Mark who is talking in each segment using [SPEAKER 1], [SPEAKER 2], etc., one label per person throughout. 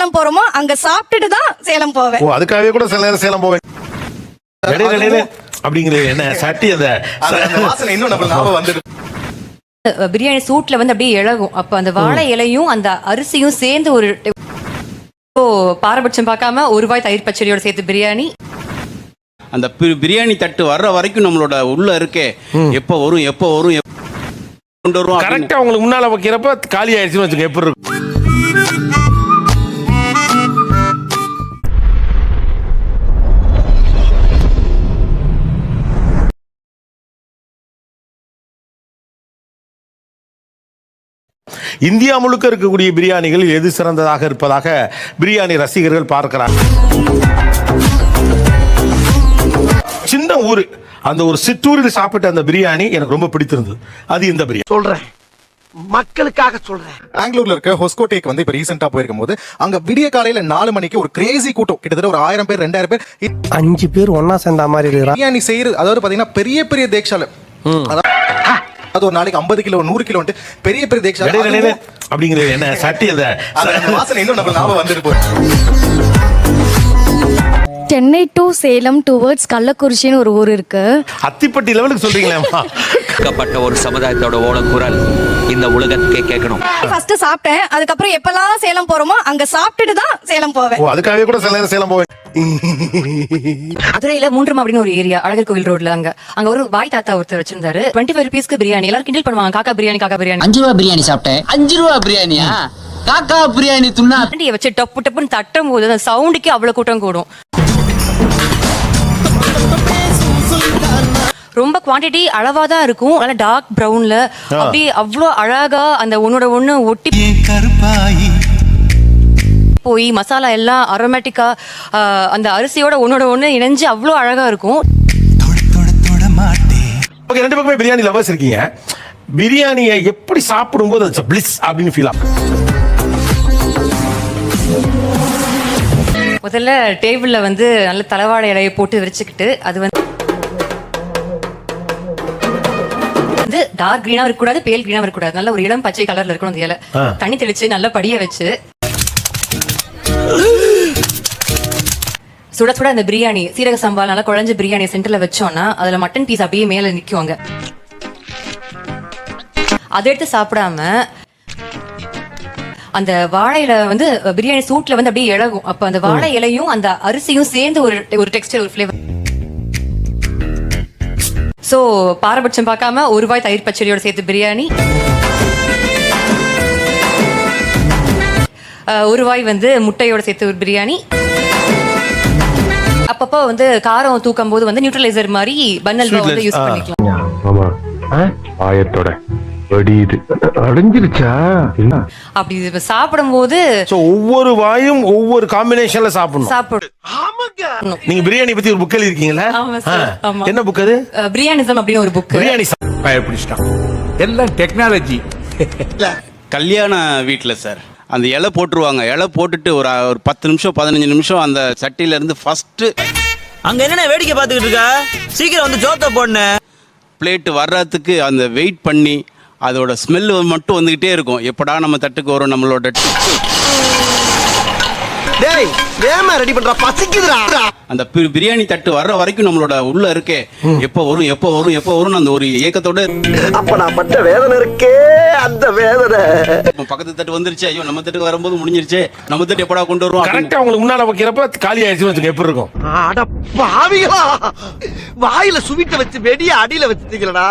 [SPEAKER 1] சேலம் போறோமோ அங்க சாப்பிட்டுட்டு தான் சேலம் போவேன்.
[SPEAKER 2] அதுக்காகவே கூட சில நேரம் சேலம் போவேன் அப்படிங்கிறது. என்ன சட்டி அந்த வாசனை இன்னும் நம்ம ஞாபகம் வந்துடுது.
[SPEAKER 3] பிரியாணி சூட்ல வந்து அப்படியே இழகும். அப்ப அந்த வாழை இலையும் அந்த அரிசியும் சேர்ந்து ஒரு பாரபட்சம் பார்க்காம ஒரு வாய் தயிர் பச்சடியோட சேர்த்து பிரியாணி.
[SPEAKER 4] அந்த பிரியாணி தட்டு வர்ற வரைக்கும் நம்மளோட உள்ள இருக்கே எப்ப வரும் கொண்டு வருவோம்.
[SPEAKER 2] கரெக்டா உங்களுக்கு முன்னால வைக்கிறப்ப காலி ஆயிடுச்சுன்னு வச்சுக்கோங்க. எப்படி இருக்கும்? இந்தியா முழுக்க இருக்கக்கூடிய பிரியாணிகள் எது சிறந்ததாக இருப்பதாக பிரியாணி ரசிகர்கள் பார்க்கிறார். சின்ன ஊரு, அந்த ஒரு சிற்றூரில் சாப்பிட்ட அந்த பிரியாணி எனக்கு ரொம்ப பிடித்திருந்தது. அது இந்த பிரியாணி
[SPEAKER 5] சொல்றேன், மக்களுக்காக சொல்றேன்.
[SPEAKER 6] பெங்களூர்ல இருக்க ஹொஸ்கோட்டேக்கு வந்து இப்ப ரீசெண்டா போயிருக்கும் போது அங்க விடிய காலையில 4 மணிக்கு ஒரு கிரேசி கூட்டம், கிட்டத்தட்ட ஒரு 1000 பேர் 2000 பேர்
[SPEAKER 5] 5 பேர் ஒன்னா சேர்ந்த மாதிரி
[SPEAKER 6] பிரியாணி செய்யறது. அதாவது பாத்தீங்கன்னா பெரிய பெரிய தேக்ஷால, அது ஒரு நாளைக்கு 50 கிலோ 100 கிலோ பெரிய பெரிய தேக்ஷால
[SPEAKER 2] அப்படிங்கிறது. என்ன சட்டி அந்த வாசனை இன்னும் நம்ம ஞாபகம் வந்துட்டு.
[SPEAKER 1] சென்னை டு சேலம் டுவர்ட்ஸ் கள்ளக்குறிச்சின்னு ஒரு ஊர் இருக்கு.
[SPEAKER 2] அத்திப்பட்டி லெவலுக்கு சொல்றீங்களா?
[SPEAKER 7] ஒரு சமுதாயத்தோட ஓலக்குரல் இந்த உலகத்துக்கே கேட்கணும்.
[SPEAKER 1] ஃபர்ஸ்ட் சாப்பிட்டேன், அதுக்கப்புறம் எப்பெல்லாம் சேலம் போறோமோ அங்க சாப்பிட்டுட்டு தான் சேலம் போவேன்.
[SPEAKER 2] அதுக்காகவே கூட சில நேரம் சேலம் போவேன்.
[SPEAKER 3] மதுரையில 3 அப்படின்னு ஒரு ஏரியா, அழகர் கோவில் ரோட்ல அங்க ஒரு வாய் தாத்தா ஒருத்தர் வச்சிருந்தாரு. 25 rupeesக்கு பிரியாணி. எல்லாரும் கிண்டல் பண்ணுவாங்க, காக்கா பிரியாணி காக்கா பிரியாணி.
[SPEAKER 8] 5 ரூபா பிரியாணி சாப்பிட்டேன். 5 ரூபா பிரியாணியா? காக்கா பிரியாணி துண்ணா
[SPEAKER 3] வச்சு டப்பு டப்புன்னு தட்டும் போது அந்த சவுண்டுக்கு அவ்வளவு கூட்டம் கூடும். ரொம்ப குவான்டிட்டி அளவா தான் இருக்கும். நல்ல டார்க் பிரவுன்ல அப்படியே அவ்வளோ அழகா அந்த ஒன்னோட ஒண்ணு ஒட்டி போய் மசாலா எல்லாம் அரோமேட்டிக்கா அந்த அரிசியோட ஒன்னோட ஒண்ணு இணைஞ்சு அவ்வளோ அழகா இருக்கும்.
[SPEAKER 2] ரெண்டு பக்கமே பிரியாணி லவர்ஸ் இருக்கீங்க. பிரியாணியை எப்படி சாப்பிடும்போது அது பிளிஸ் அப்படின்னு ஃபீல் ஆகும்.
[SPEAKER 3] முதல்ல டேபிள்ல வந்து நல்ல தலைவாழை இலையை போட்டு விரிச்சுக்கிட்டு அது வந்து டார்க் கிரீனா இருக்கக்கூடாது, பேல் கிரீனா இருக்கக்கூடாது, நல்ல ஒரு இளம் பச்சை கலர்ல இருக்கணும். அந்த இலை தண்ணி தெளிச்சு நல்ல படிய வச்சு சுட சுட அந்த பிரியாணி சீரக சம்பா நல்லா குழஞ்ச பிரியாணி சென்டர்ல வச்சோம்னா அதுல மட்டன் பீஸ் அப்படியே மேல நிக்குவாங்க. அதை எடுத்து சாப்பிடாம அந்த வாழையில வந்து பிரியாணி சூட்ல வந்து அப்படியே இழகும். அப்ப அந்த வாழை இலையும் அந்த அரிசியும் சேர்ந்து ஒரு டெக்ஸ்டர், ஒரு ஃபிளேவர். சோ பாரபட்சம் பார்க்காம ஒரு வாய் தயிர் பச்சடியோட சேர்த்து பிரியாணி, ஒரு வாய் வந்து முட்டையோட சேர்த்து ஒரு பிரியாணி. அப்பப்போ வந்து காரம் தூக்கும் போது வந்து நியூட்ரலைசர் மாதிரி பன்னல் வந்து யூஸ் பண்ணிக்கலாம். அப்படி சாப்பிடும் போது
[SPEAKER 2] ஒவ்வொரு வாயும் ஒவ்வொரு காம்பினேஷன்ல சாப்பிடணும். நீங்க பிரியாணி பத்தி ஒரு புக் எழுதிருக்கீங்களா? என்ன புக் அது?
[SPEAKER 3] பிரியாணிசம் அப்படின்னு ஒரு புக்.
[SPEAKER 2] பிரியாணி
[SPEAKER 4] எல்லாம் டெக்னாலஜி. கல்யாண வீட்டுல சார் அந்த இலை போட்டுருவாங்க. இலை போட்டுட்டு ஒரு 10 நிமிஷம் 15 நிமிஷம் அந்த சட்டியில இருந்து ஃபர்ஸ்ட்
[SPEAKER 7] அங்க என்ன வேடிக்கை பார்த்துக்கிட்டு இருக்கா? சீக்கிரம் வந்து ஜோத்த போடுன.
[SPEAKER 4] பிளேட் வர்றதுக்கு அந்த வெயிட் பண்ணி அதோட ஸ்மெல் மட்டும் வந்துகிட்டே இருக்கும். எப்படா நம்ம தட்டுக்கு வரும் நம்மளோட.
[SPEAKER 5] டேய் வேமா ரெடி பண்றா, பசிக்குதுடா.
[SPEAKER 4] அந்த பிரியாணி தட்டு வர்ற வரைக்கும் நம்மளோட உள்ள இருக்கே எப்ப வரும் அந்த ஒரு ஏக்கத்தோட.
[SPEAKER 5] அப்ப நான் பட்ட வேதனை இருக்கே, அந்த வேதனை.
[SPEAKER 4] பக்கத்து தட்டு வந்துருச்சு, ஐயோ நம்ம தட்டுக்கு வரும்போது முடிஞ்சிருச்சு, நம்ம தட்டு எப்படா கொண்டு வருவோம்.
[SPEAKER 2] கரெக்டா உங்களுக்கு முன்னால வைக்கிறப்ப காலி ஆயிடுச்சுன்னு வச்சுக்கோங்க. எப்படி இருக்கும்?
[SPEAKER 5] அட பாவிகளா, வாயில சுவிட்ட வச்சு வெடிய அடியில வச்சுட்டீங்களடா.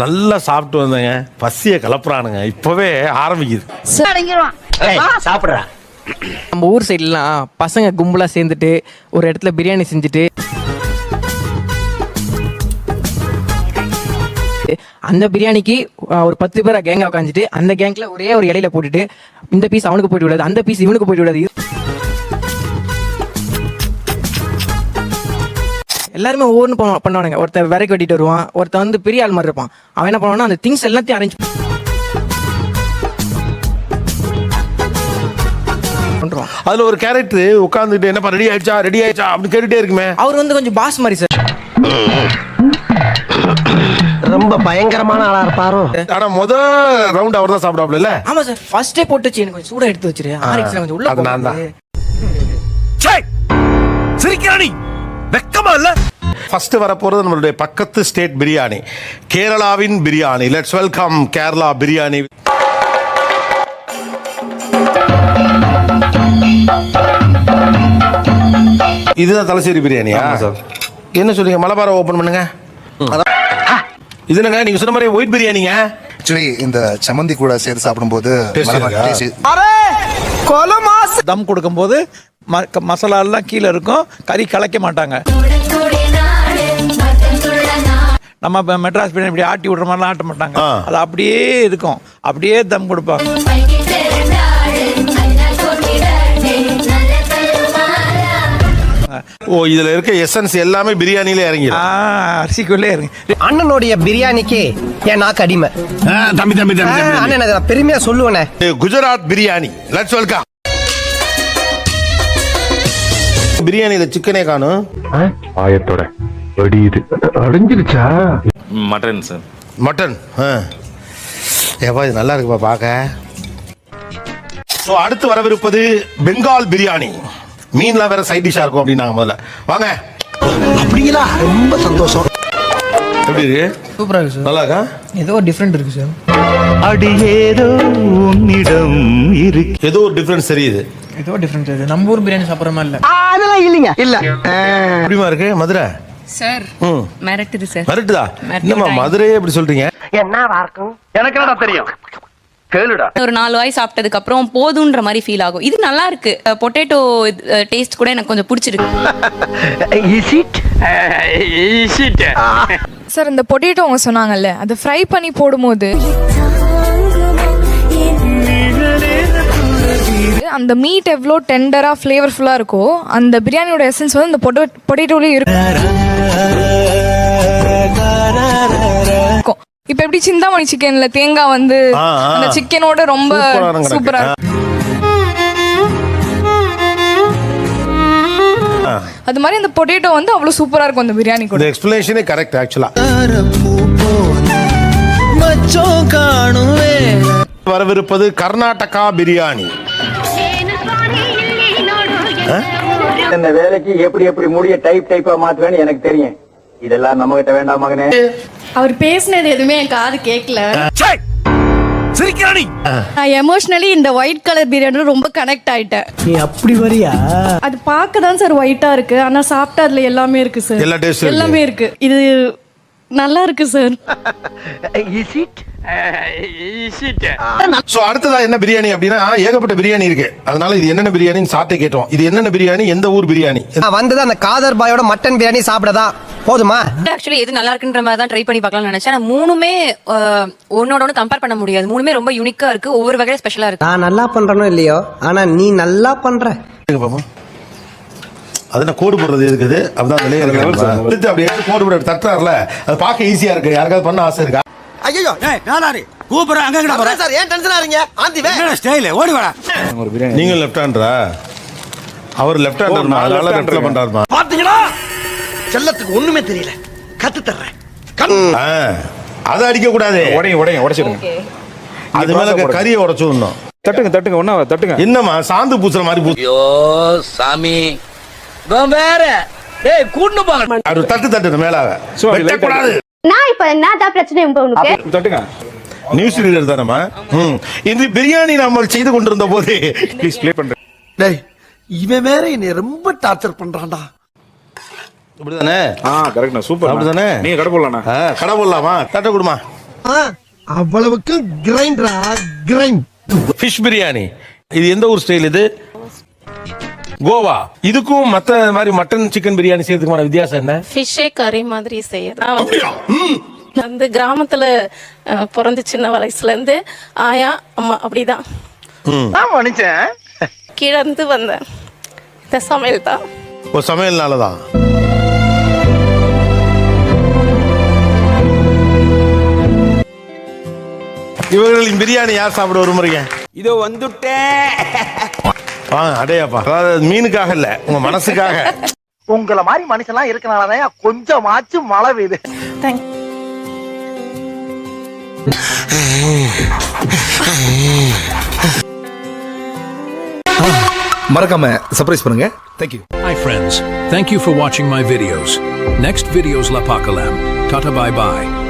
[SPEAKER 2] நல்லா சாப்பிட்டு வந்தேங்க, பசிய கலப்புறானுங்க, இப்பவே ஆரம்பிக்குது.
[SPEAKER 8] சாப்பிடுறா.
[SPEAKER 9] நம்ம ஊர் சைட்லாம் பசங்க கும்பலா சேர்ந்துட்டு ஒரு இடத்துல பிரியாணி செஞ்சுட்டு அந்த பிரியாணிக்கு ஒரு 10 பேரா கேங்கா உட்காந்துட்டு அந்த கேங்க்ல ஒரே ஒரு இலையில போட்டுட்டு இந்த பீஸ் அவனுக்கு போயிட்டு விடாது, அந்த பீஸ் இவனுக்கு போயிட்டு விடாது. எல்லாருமே ஒவ்வொன்று பண்ணுவானுங்க. ஒருத்தர் விறகு வெட்டிட்டு வருவான், ஒருத்தர் வந்து பெரிய ஆள் மாதிரி இருப்பான். அவன் என்ன பண்ணுவான்னா அந்த திங்ஸ் எல்லாத்தையும் அரேஞ்ச் பண்றான்.
[SPEAKER 2] அதுல ஒரு கேரக்டர் உட்கார்ந்துட்டு என்னப்பா ரெடி ஆயிடுச்சா அப்படின்னு கேட்டுட்டே இருக்குமே.
[SPEAKER 9] அவர் வந்து கொஞ்சம் பாஸ் மாதிரி சார்.
[SPEAKER 5] ரொம்ப பயங்கரமான ஆளா இருப்பாரோ.
[SPEAKER 2] ஆனா முதல் ரவுண்ட் அவர் தான் சாப்பிடாப்ல.
[SPEAKER 9] ஆமா சார், ஃபர்ஸ்டே போட்டு வச்சு எனக்கு கொஞ்சம் சூடா எடுத்து வச்சிரு, ஆரிக்ஸ்ல கொஞ்சம் உள்ள.
[SPEAKER 2] சிரிக்கிறானி வெக்கமா இல்ல? ஃபர்ஸ்ட் வரப்போறது நம்மளுடைய பக்கத்து ஸ்டேட் பிரியாணி, கேரளாவின் பிரியாணி. Let's welcome Kerala biryani. இதுதான் தலசேரி பிரியாணியா? என்ன சொல்றீங்க? மலபார ஓபன் பண்ணுங்க. இது என்னங்க நீங்க சொன்ன மாதிரி ஒயிட் பிரியாணிங்க?
[SPEAKER 6] ஆக்சுவலி இந்த சம்மந்தி கூட சேர்த்து சாப்பிடும்போது
[SPEAKER 10] தம் கொடுக்கும்போது மசாலா எல்லாம் கீழே இருக்கும், கறி கலக்க மாட்டாங்க. நம்ம மெட்ராஸ் பிரியாணி இப்படி ஆட்டி விடுற மாதிரிலாம் ஆட்ட மாட்டாங்க, அது அப்படியே இருக்கும், அப்படியே தம் கொடுப்பாங்க.
[SPEAKER 2] ஓ, இதுல இருக்க எசன்ஸ் எல்லாமே பிரியாணில இறங்கிடும்.
[SPEAKER 10] அரிசிக்குள்ளே இறங்கி.
[SPEAKER 5] அண்ணனுடைய பிரியாணிக்கு என் நாக்கு அடிமை.
[SPEAKER 2] தம்பி தம்பி தம்பி
[SPEAKER 5] அண்ணன் அதை பெருமையா சொல்லுவேனே.
[SPEAKER 2] குஜராத் பிரியாணி. Let's welcome. பிரியாணில சிக்கனே காணும்.
[SPEAKER 11] ஆயத்தோட வெடியுது அடைஞ்சிருச்சா?
[SPEAKER 4] Mutton sir.
[SPEAKER 2] மட்டன். ஏப்பா இது நல்லா இருக்குப்பா பார்க்க. ஸோ அடுத்து வரவிருப்பது பெங்கால் பிரியாணி. மீன்லாம் வேற சைட் டிஷ்ஷா இருக்கும் அப்படின்னாங்க முதல்ல. வாங்க.
[SPEAKER 5] அப்படிங்களா? ரொம்ப சந்தோஷம்.
[SPEAKER 2] எப்படி இருக்கு?
[SPEAKER 9] சூப்பரா இருக்கு சார்.
[SPEAKER 2] நல்லா இருக்கா?
[SPEAKER 9] ஏதோ டிஃப்ரெண்ட் இருக்கு சார்.
[SPEAKER 11] அடி ஏதோ உன்னிடம் இருக்கு.
[SPEAKER 2] ஏதோ ஒரு டிஃபரன்ஸ் தெரியுது.
[SPEAKER 9] ஏதோ டிஃப்ரெண்ட் இருக்கு. நம்ம ஊர் பிரியாணி சாப்பிட்ற மாதிரி இல்ல.
[SPEAKER 5] அதெல்லாம் இல்லைங்க. இல்ல
[SPEAKER 2] எப்படிமா இருக்கு மதுரை?
[SPEAKER 3] சார் மிரட்டுது சார்.
[SPEAKER 2] மிரட்டுதா? என்னம்மா மதுரையே எப்படி சொல்றீங்க?
[SPEAKER 5] என்னவா இருக்கும்? எனக்கு என்னடா தெரியும், கேளுடா.
[SPEAKER 3] ஒரு 4 வாய் சாப்பிட்டதுக்கு அப்புறம் போதுன்ற மாதிரி ஃபீல் ஆகும். இது நல்லா இருக்கு. பொட்டேட்டோ டேஸ்ட் கூட எனக்கு கொஞ்சம் பிடிச்சிருக்கு.
[SPEAKER 1] சார் இந்த பொட்டேட்டோ அவங்க சொன்னாங்கல்ல, அது ஃப்ரை பண்ணி போடும்போது அந்த மீட் எவ்வளோ டெண்டரா ஃப்ளேவர்ஃபுல்லா இருக்கோ, அந்த பிரியாணியோட எசன்ஸ் வந்து அந்த பொட்டேட்டோலயே இருக்கும். இப்ப எப்படி சிந்தாமணி சிக்கன்ல தேங்காய் வந்து அந்த சிக்கனோட ரொம்ப சூப்பரா அது மாதிரி அந்த பொட்டேட்டோ வந்து அவ்வளவு சூப்பரா இருக்கும் அந்த பிரியாணி கூட.
[SPEAKER 2] இந்த எக்ஸ்பிளனேஷனே கரெக்ட் ஆக்சுவலா. வரவிருப்பது கர்நாடகா பிரியாணி.
[SPEAKER 5] இந்த வேலைக்கு எப்படி எப்படி முடிய டைப்பா மாத்துவேன்னு எனக்கு தெரியும். இதெல்லாம் நம்ம கிட்ட வேண்டாம் மகனே.
[SPEAKER 1] அவர் பேசினது எதுவுமே என் காது கேட்கல.
[SPEAKER 2] சிரிக்கிறானி.
[SPEAKER 1] நான் எமோஷனலி இந்த ஒயிட் கலர் பிரியாணி ரொம்ப கனெக்ட் ஆயிட்டேன்.
[SPEAKER 5] நீ அப்படி வரியா?
[SPEAKER 1] அது பார்க்க தான் சார் ஒயிட்டா இருக்கு, ஆனா சாப்பிட்டா அதுல எல்லாமே இருக்கு சார்.
[SPEAKER 2] எல்லா டேஸ்டும்
[SPEAKER 1] எல்லாமே இருக்கு. இது நல்லா இருக்கு சார்.
[SPEAKER 2] சோ அடுத்ததா என்ன பிரியாணி அப்படின்னா, ஏகப்பட்ட பிரியாணி இருக்கு. அதனால இது என்னென்ன பிரியாணின்னு சாப்பிட்டு கேட்டோம். இது என்னென்ன பிரியாணி, எந்த ஊர் பிரியாணி?
[SPEAKER 5] வந்தது அந்த காதர் பாயோட மட்டன் பிரியாணி சாப்பிடதா போதுமா?
[SPEAKER 3] ஆக்சுவலி எது நல்லா இருக்குன்ற மாதிரி தான் ட்ரை பண்ணி பார்க்கலாம்னு நினைச்சேன். ஆனா மூணுமே ஒன்னோட ஒன்று கம்பேர் பண்ண முடியாது. மூணுமே ரொம்ப யூனிக்கா இருக்கு, ஒவ்வொரு வகையில ஸ்பெஷலா இருக்கு.
[SPEAKER 5] நான் நல்லா பண்றனோ இல்லையோ, ஆனா நீ நல்லா பண்ற.
[SPEAKER 2] அது நான் கோடு போடுறது இருக்குது. அப்படிதான் அப்படியே கோடு போட தட்டுறாருல, அது பார்க்க ஈஸியா இருக்கு. யாருக்காவது பண்ண ஆசை இருக்கா?
[SPEAKER 5] ஐயோ நானாரி கூப்பிடுறேன். அங்க கிட்ட போறேன் சார். ஏன் டென்ஷன் ஆறீங்க? ஆந்தி வே ஸ்டைல் ஓடி வாடா.
[SPEAKER 2] நீங்க லெஃப்ட் ஹேண்டரா? அவர் லெஃப்ட் ஹேண்டர், அதனால லெஃப்ட்ல பண்றாருமா.
[SPEAKER 5] பாத்தீங்களா? செல்லத்துக்கு ஒண்ணுமே தெரியல, கத்து தர்றேன்.
[SPEAKER 2] அத அடிக்க கூடாது.
[SPEAKER 10] உடைச்சிடுங்க.
[SPEAKER 2] அது மேல கறியை உடைச்சுடணும்.
[SPEAKER 10] தட்டுங்க ஒண்ணா தட்டுங்க.
[SPEAKER 2] என்னமா சாந்து பூசுற மாதிரி பூசு.
[SPEAKER 8] ஐயோ சாமி வேற. டேய் கூட்டு போங்க.
[SPEAKER 2] அது தட்டு மேல வெட்ட கூடாது.
[SPEAKER 1] நான் இப்ப என்னடா பிரச்சனை உங்களுக்கு?
[SPEAKER 10] தட்டுங்க.
[SPEAKER 2] நியூஸ் ரீடர் தானமா? இந்த பிரியாணி நம்ம செய்து கொண்டிருந்த போது
[SPEAKER 10] ப்ளீஸ் ப்ளே பண்றேன்.
[SPEAKER 5] டேய் இவன் வேற என்னை ரொம்ப டார்ச்சர் பண்றான்டா.
[SPEAKER 2] அப்படிதானே?
[SPEAKER 10] கரெக்ட்ண்ணா, சூப்பர்.
[SPEAKER 2] அப்படிதானே?
[SPEAKER 10] நீங்க கடை போடலாம்ண்ணா.
[SPEAKER 2] கடை போடலாமா? தட்ட கொடுமா.
[SPEAKER 5] அவ்வளவுக்கு கிரைண்டரா? Grind
[SPEAKER 2] fish biryani. இது எந்த ஊர் ஸ்டைல்? இது கோவா. இதுக்கும் மத்த மாதிரி மட்டன் சிக்கன் பிரியாணி செய்யறதுக்கான வித்தியாசம் என்ன?
[SPEAKER 1] ஃபிஷ்ஷே கறி மாதிரி செய்யறது. வந்து கிராமத்துல பிறந்து சின்ன வயசுல இருந்து ஆயா அம்மா அப்படிதான்
[SPEAKER 5] மனுஷன்
[SPEAKER 1] கீழே இருந்து வந்தேன். இந்த சமையல் தான்
[SPEAKER 2] ஒரு சமையல்னாலதான். இவர்களின் பிரியாணி யார் சாப்பிட விரும்புறீங்க?
[SPEAKER 10] இதோ வந்துட்டேன்.
[SPEAKER 2] அடையாப்பா. அதாவது மீனுக்காக இல்ல, உங்க மனசுக்காக.
[SPEAKER 5] உங்களை மாதிரி மனுஷன்லாம் இருக்கனாலதான் கொஞ்சமாச்சும் மழை பெய்யுது.
[SPEAKER 6] மறக்காம சர்ப்ரைஸ் பண்ணுங்க. Thank you.
[SPEAKER 11] Hi friends, thank you for watching my videos. Next videos la pakalam. Tata bye bye.